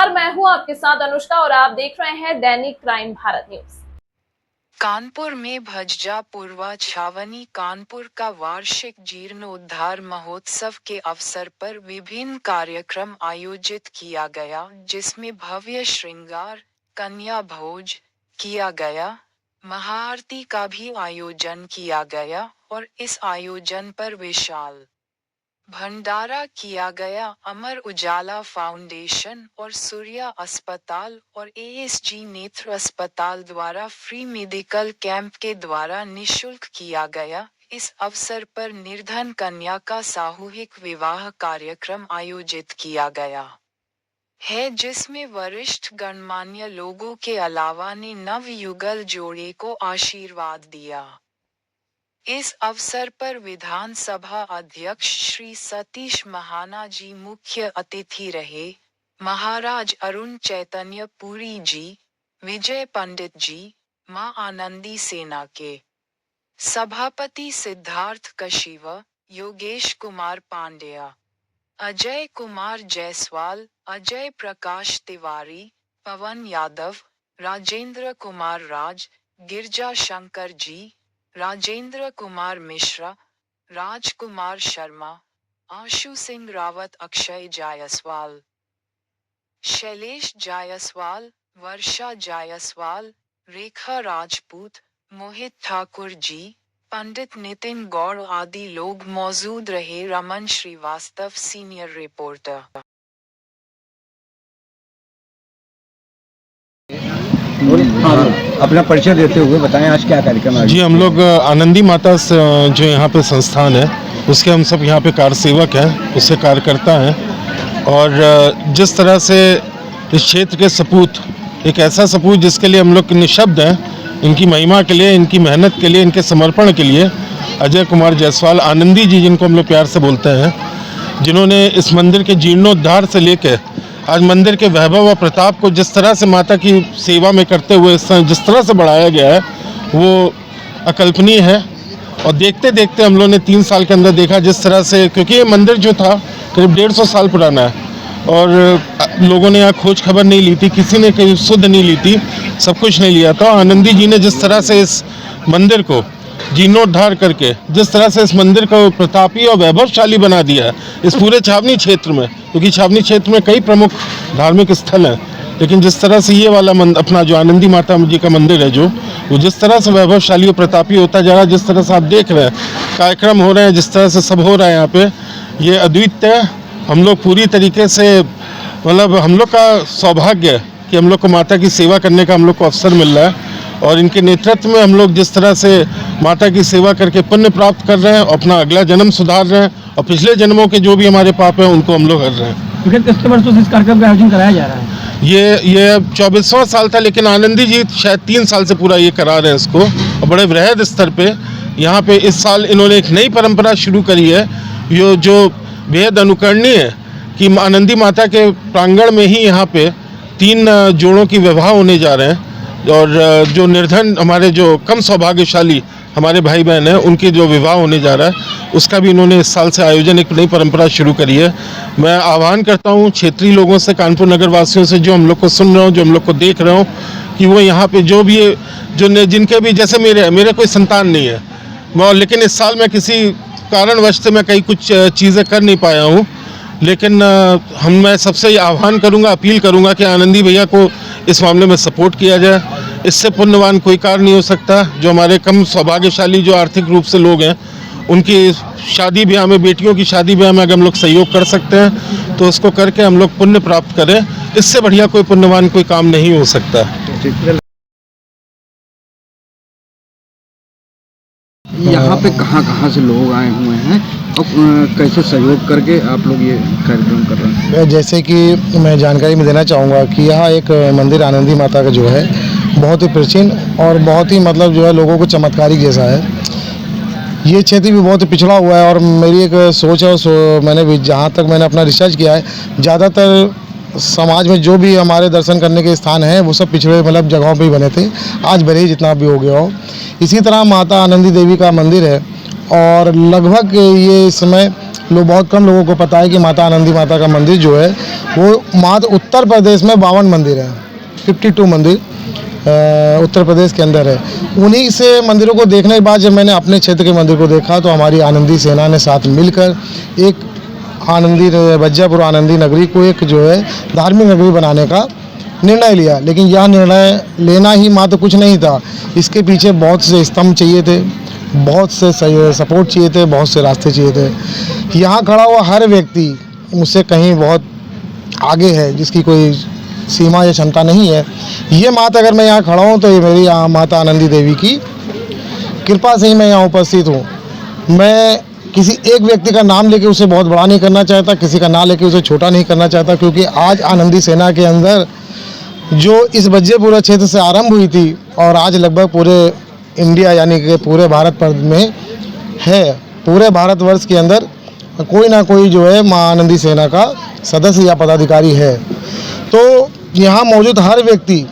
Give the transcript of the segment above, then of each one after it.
नमस्कार, मैं हूं आपके साथ अनुष्का और आप देख रहे हैं दैनिक क्राइम भारत न्यूज। कानपुर में भज्जा पूर्वा छावनी कानपुर का वार्षिक जीर्णोद्धार महोत्सव के अवसर पर विभिन्न कार्यक्रम आयोजित किया गया, जिसमें भव्य श्रृंगार, कन्या भोज किया गया, महाआरती का भी आयोजन किया गया और इस आयोजन पर विशाल भंडारा किया गया। अमर उजाला फाउंडेशन और सूर्या अस्पताल और एएसजी नेत्र अस्पताल द्वारा फ्री मेडिकल कैंप के द्वारा निःशुल्क किया गया। इस अवसर पर निर्धन कन्या का सामूहिक विवाह कार्यक्रम आयोजित किया गया है, जिसमें वरिष्ठ गणमान्य लोगों के अलावा ने नवयुगल जोड़े को आशीर्वाद दिया। इस अवसर पर विधानसभा अध्यक्ष श्री सतीश महाना जी मुख्य अतिथि रहे। महाराज अरुण चैतन्य पुरी जी, विजय पंडित जी, मां आनंदी सेना के सभापति सिद्धार्थ कशिव, योगेश कुमार पांड्या, अजय कुमार जायसवाल, अजय प्रकाश तिवारी, पवन यादव, राजेंद्र कुमार राज, गिरजा शंकर जी, राजेंद्र कुमार मिश्रा, राजकुमार शर्मा, आशु सिंह रावत, अक्षय जायसवाल, शैलेश जायसवाल, वर्षा जायसवाल, रेखा राजपूत, मोहित ठाकुर जी, पंडित नितिन गौड़ आदि लोग मौजूद रहे। Raman Srivastava, senior reporter. अपना परिचय देते हुए बताएं आज क्या कार्यक्रम है। जी, हम लोग आनंदी माता जो यहाँ पे संस्थान है उसके हम सब यहाँ पे कार्य सेवक हैं, उससे कार्यकर्ता हैं। और जिस तरह से इस क्षेत्र के सपूत, एक ऐसा सपूत जिसके लिए हम लोग निःशब्द हैं, इनकी महिमा के लिए, इनकी मेहनत के लिए, इनके समर्पण के लिए, अजय कुमार जायसवाल, आनंदी जी जिनको हम लोग प्यार से बोलते हैं, जिन्होंने इस मंदिर के जीर्णोद्धार से लेकर आज मंदिर के वैभव व प्रताप को जिस तरह से माता की सेवा में करते हुए जिस तरह से बढ़ाया गया है वो अकल्पनीय है। और देखते देखते हम लोगों ने 3 साल के अंदर देखा जिस तरह से, क्योंकि ये मंदिर जो था करीब 150 साल पुराना है और लोगों ने यहाँ खोज खबर नहीं ली थी, किसी ने कहीं सुध नहीं ली थी, सब कुछ नहीं लिया था। आनंदी जी ने जिस तरह से इस मंदिर को जीर्णोद्धार करके जिस तरह से इस मंदिर को प्रतापी और वैभवशाली बना दिया है इस पूरे छावनी क्षेत्र में, क्योंकि छावनी क्षेत्र में कई प्रमुख धार्मिक स्थल हैं, लेकिन जिस तरह से ये वाला अपना जो आनंदी माता जी का मंदिर है जो वो जिस तरह से वैभवशाली और प्रतापी होता जा रहा है, जिस तरह से आप देख रहे हैं कार्यक्रम हो रहे हैं, जिस तरह से सब हो रहा है यहाँ पे, ये अद्वितीय। हम लोग पूरी तरीके से मतलब हम लोग का सौभाग्य है कि हम लोग को माता की सेवा करने का हम लोग को अवसर मिल रहा है और इनके नेतृत्व में हम लोग जिस तरह से माता की सेवा करके पुण्य प्राप्त कर रहे हैं, अपना अगला जन्म सुधार रहे हैं और पिछले जन्मों के जो भी हमारे पाप हैं उनको हम लोग हर रहे हैं। कितने वर्षों से इस कार्यक्रम का आयोजन कराया जा रहा है? ये 24वां साल था, लेकिन आनंदी जी शायद 3 साल से पूरा ये करा रहे हैं इसको, और बड़े वृहद स्तर पे यहाँ पे इस साल इन्होंने एक नई परंपरा शुरू करी है ये जो बेहद अनुकरणीय है कि आनंदी माता के प्रांगण में ही यहाँ पे 3 जोड़ों की विवाह होने जा रहे हैं और जो निर्धन हमारे जो कम सौभाग्यशाली हमारे भाई बहन हैं उनके जो विवाह होने जा रहा है उसका भी इन्होंने इस साल से आयोजन एक नई परंपरा शुरू करी है। मैं आह्वान करता हूँ क्षेत्रीय लोगों से, कानपुर नगर वासियों से, जो हम लोग को सुन रहे हो, जो हम लोग को देख रहे हो, कि वो यहाँ पे जो भी जो जिनके भी जैसे मेरे कोई संतान नहीं है, लेकिन इस साल मैं किसी कारणवश से मैं कई कुछ चीज़ें कर नहीं पाया हूँ, लेकिन मैं सबसे आह्वान करूँगा, अपील करूँगा कि आनंदी भैया को इस मामले में सपोर्ट किया जाए। इससे पुण्यवान कोई कार्य नहीं हो सकता। जो हमारे कम सौभाग्यशाली जो आर्थिक रूप से लोग हैं उनकी शादी ब्याह में, बेटियों की शादी ब्याह में अगर हम लोग सहयोग कर सकते हैं तो उसको करके हम लोग पुण्य प्राप्त करें। इससे बढ़िया कोई पुण्यवान कोई काम नहीं हो सकता। यहाँ पे कहाँ से लोग आए हुए हैं और कैसे सहयोग करके आप लोग ये कार्यक्रम कर रहे हैं? जैसे कि मैं जानकारी में देना चाहूँगा कि यहाँ एक मंदिर आनंदी माता का जो है बहुत ही प्राचीन और बहुत ही मतलब जो है लोगों को चमत्कारिक जैसा है। ये क्षेत्र भी बहुत ही पिछड़ा हुआ है और मेरी एक सोच है, मैंने भी जहाँ तक मैंने अपना रिसर्च किया है, ज़्यादातर समाज में जो भी हमारे दर्शन करने के स्थान हैं वो सब पिछड़े मतलब जगहों पे ही बने थे, आज भले ही जितना भी हो गया हो। इसी तरह माता आनंदी देवी का मंदिर है और लगभग ये इस समय बहुत कम लोगों को पता है कि माता आनंदी माता का मंदिर जो है वो मात्र उत्तर प्रदेश में 52 मंदिर हैं, 52 मंदिर उत्तर प्रदेश के अंदर है। उन्हीं से मंदिरों को देखने के बाद जब मैंने अपने क्षेत्र के मंदिर को देखा तो हमारी आनंदी सेना ने साथ मिलकर एक आनंदी बज्जापुर आनंदी नगरी को एक जो है धार्मिक नगरी बनाने का निर्णय लिया। लेकिन यह निर्णय लेना ही मात्र कुछ नहीं था, इसके पीछे बहुत से स्तंभ चाहिए थे, बहुत से सपोर्ट चाहिए थे, बहुत से रास्ते चाहिए थे। यहाँ खड़ा हुआ हर व्यक्ति मुझसे कहीं बहुत आगे है, जिसकी कोई सीमा या क्षमता नहीं है। ये माता अगर मैं यहाँ खड़ा हूँ तो ये मेरी माता आनंदी देवी की कृपा से ही मैं यहाँ उपस्थित हूँ। मैं किसी एक व्यक्ति का नाम लेके उसे बहुत बड़ा नहीं करना चाहता, किसी का नाम लेके उसे छोटा नहीं करना चाहता, क्योंकि आज आनंदी सेना के अंदर जो इस बज्जेपुरा क्षेत्र से आरंभ हुई थी और आज लगभग पूरे इंडिया यानी कि पूरे भारत में है, पूरे भारतवर्ष के अंदर कोई ना कोई जो है माँ आनंदी सेना का सदस्य या पदाधिकारी है। तो यहाँ मौजूद हर व्यक्ति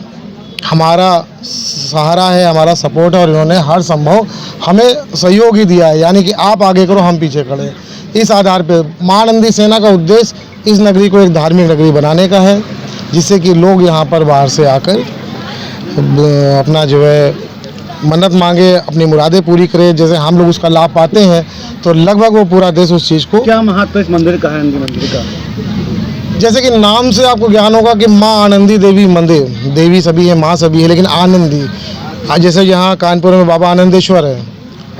हमारा सहारा है, हमारा सपोर्ट है और इन्होंने हर संभव हमें सहयोग ही दिया है, यानी कि आप आगे करो हम पीछे खड़े। इस आधार पर माँ आनंदी सेना का उद्देश्य इस नगरी को एक धार्मिक नगरी बनाने का है, जिससे कि लोग यहाँ पर बाहर से आकर अपना जो है मन्नत मांगे, अपनी मुरादें पूरी करे। जैसे हम लोग उसका लाभ पाते हैं तो लगभग वो पूरा देश उस चीज़ को। क्या महत्व इस मंदिर का है, आनंदी मंदिर का? जैसे कि नाम से आपको ज्ञान होगा कि माँ आनंदी देवी मंदिर, देवी सभी है, माँ सभी है, लेकिन आनंदी, जैसे यहाँ कानपुर में बाबा आनंदेश्वर है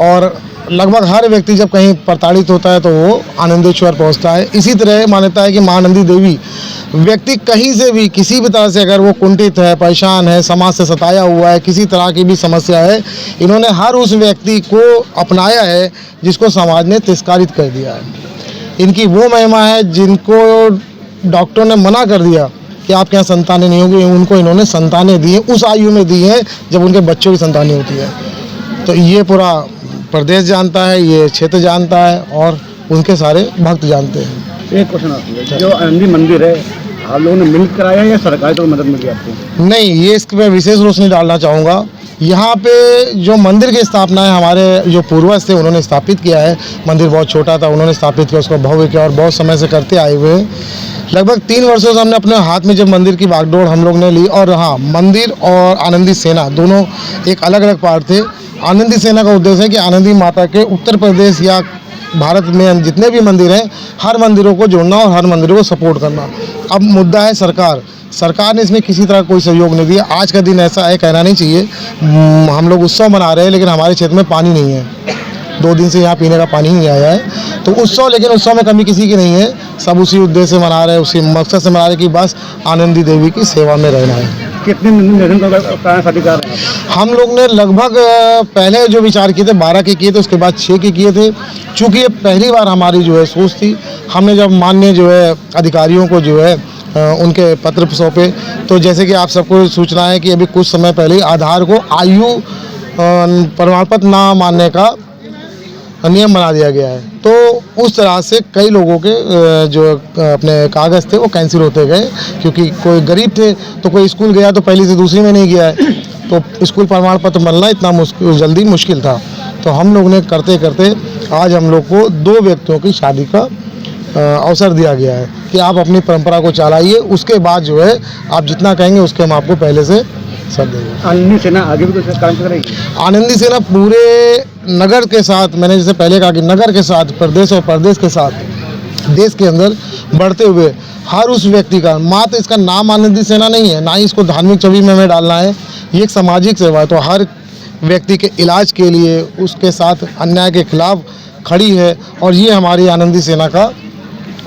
और लगभग हर व्यक्ति जब कहीं प्रताड़ित होता है तो वो आनंदेश्वर पहुँचता है। इसी तरह मान्यता है कि माँ आनंदी देवी व्यक्ति कहीं से भी किसी भी तरह से अगर वो कुंठित है, परेशान है, समाज से सताया हुआ है, किसी तरह की भी समस्या है, इन्होंने हर उस व्यक्ति को अपनाया है जिसको समाज ने तिरस्कारित कर दिया है। इनकी वो महिमा है जिनको डॉक्टर ने मना कर दिया कि आपके यहाँ संतानें नहीं होंगी, उनको इन्होंने संतानें दी हैं, उस आयु में दी हैं जब उनके बच्चों की संतानें होती है। तो ये पूरा प्रदेश जानता है, ये क्षेत्र जानता है और उनके सारे भक्त जानते हैं। एक क्वेश्चन आती है, जो आनंदी मंदिर है आप लोगों ने मिल कराया या सरकार तो मदद मिली आपको? नहीं, ये इस पर विशेष रोशनी डालना चाहूँगा। यहाँ पे जो मंदिर की स्थापना है हमारे जो पूर्वज थे उन्होंने स्थापित किया है। मंदिर बहुत छोटा था, उन्होंने स्थापित किया, उसको भव्य किया और बहुत समय से करते आए हुए हैं। लगभग 3 वर्षों से हमने अपने हाथ में जब मंदिर की बागडोर हम लोग ने ली। और हाँ, मंदिर और आनंदी सेना दोनों एक अलग अलग पार्ट थे। आनंदी सेना का उद्देश्य है कि आनंदी माता के उत्तर प्रदेश या भारत में जितने भी मंदिर हैं हर मंदिरों को जोड़ना और हर मंदिरों को सपोर्ट करना। अब मुद्दा है सरकार ने इसमें किसी तरह कोई सहयोग नहीं दिया। आज का दिन ऐसा है, कहना नहीं चाहिए, हम लोग उत्सव मना रहे हैं लेकिन हमारे क्षेत्र में पानी नहीं है। 2 दिन से यहाँ पीने का पानी नहीं आया है। तो उत्सव, लेकिन उत्सव में कमी किसी की नहीं है, सब उसी उद्देश्य से मना रहे हैं, उसी मकसद से मना रहे कि बस आनंदी देवी की सेवा में रहना है। कितने निधन का अधिकार है? हम लोग ने लगभग पहले जो विचार किए थे 12 के किए थे, उसके बाद 6 के किए थे। चूँकि ये पहली बार हमारी जो है सोच थी, हमने जब माननीय जो है अधिकारियों को जो है उनके पत्र सौंपे, तो जैसे कि आप सबको सूचना है कि अभी कुछ समय पहले आधार को आयु प्रमाण पत्र ना मानने का नियम बना दिया गया है। तो उस तरह से कई लोगों के जो अपने कागज़ थे वो कैंसिल होते गए, क्योंकि कोई गरीब थे तो कोई स्कूल गया तो पहली से दूसरी में नहीं गया है, तो स्कूल प्रमाण पत्र मिलना इतना जल्दी मुश्किल था। तो हम लोग ने करते करते आज हम लोग को 2 व्यक्तियों की शादी का अवसर दिया गया है कि आप अपनी परंपरा को चलाइए, उसके बाद जो है आप जितना कहेंगे उसके हम आपको पहले से सब देंगे। आनंदी सेना आगे भी कुछ काम करेगी? आनंदी सेना पूरे नगर के साथ, मैंने जैसे पहले कहा कि नगर के साथ, प्रदेश और प्रदेश के साथ, देश के अंदर बढ़ते हुए हर उस व्यक्ति का, मात्र इसका नाम आनंदी सेना नहीं है, ना ही इसको धार्मिक छवि में हमें डालना है, ये एक सामाजिक सेवा है। तो हर व्यक्ति के इलाज के लिए उसके साथ अन्याय के खिलाफ खड़ी है और ये हमारी आनंदी सेना का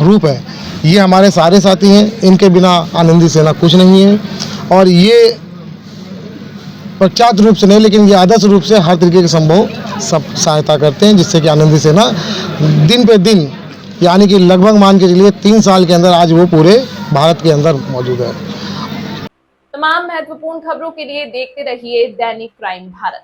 रूप है। ये हमारे सारे साथी हैं, इनके बिना आनंदी सेना कुछ नहीं है। और ये प्रख्यात रूप से नहीं, लेकिन ये आदर्श रूप से हर तरीके के संभव सब सहायता करते हैं, जिससे कि आनंदी सेना दिन पे दिन, यानी कि लगभग मान के चलिए 3 साल के अंदर आज वो पूरे भारत के अंदर मौजूद है। तमाम महत्वपूर्ण खबरों के लिए देखते रहिए दैनिक क्राइम भारत।